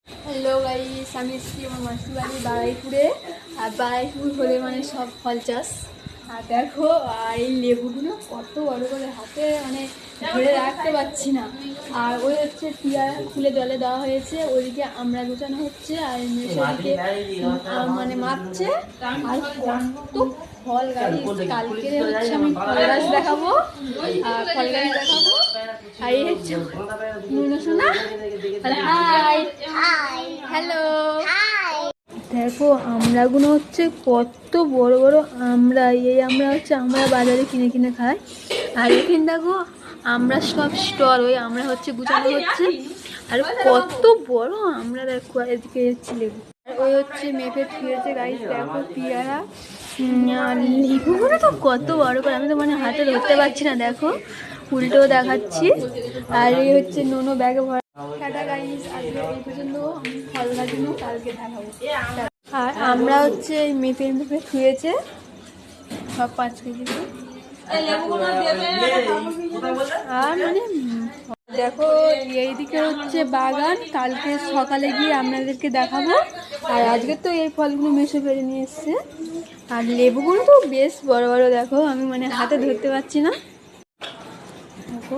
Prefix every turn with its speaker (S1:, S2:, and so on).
S1: Hello guys, আমি এসেছি আমার মাসির বাড়ি বারাইপুরে। আর বারাইপুর হলে মানে সব ফল চাষ। আর দেখো, আর এই লেবুগুলো কত বড় করে হাতে মানে ধরে রাখতে পারছি না। আর ওই হচ্ছে পিয়ারা খুলে জলে দেওয়া হয়েছে, ওইদিকে আমরা গোছানো হচ্ছে, আর মেশোদিকে মানে মাপছে। আর কত ফল গাছ, কালকে হচ্ছে আমি ফল গাছ দেখাবো আর ফল গাছ দেখাবো। আর এই হচ্ছে নুনু সোনা। Hi, hello. দেখো আমড়াগুলো হচ্ছে কত বড় বড় আমড়া। এই আমড়া হচ্ছে আমরা বাজারে কিনে কিনে খাই। আর এখানে দেখো আমরা সব স্টল, ওই আমরা হচ্ছে গুছানো হচ্ছে। আর কত বড় আমরা দেখো, এদিকে যাচ্ছি লেবু, ওই হচ্ছে মেপে ফিরেছে গাইস। দেখো পিয়ারা, লেবুগুলো তো কত বড় করে, আমি তো মানে হাতে ধরতে পারছি না। দেখো উল্টো দেখাচ্ছি। আর এই হচ্ছে নুনো ব্যাগে ভরা। টাটা গাইস, আজকে এই পর্যন্ত। আমি ফল গাছগুলো কালকে দেখাবো। আর আমরা হচ্ছে মেপে মেপে শুয়েছে সব 5 কেজি। আর মানে দেখো এইদিকে হচ্ছে বাগান, কালকে সকালে গিয়ে আপনাদেরকে দেখাবো। আর আজকে তো এই ফলগুলো মেশো ফেলে নিয়ে এসছে। আর লেবুগুলো তো বেশ বড় বড়, দেখো আমি মানে হাতে ধরতে পারছি না। দেখো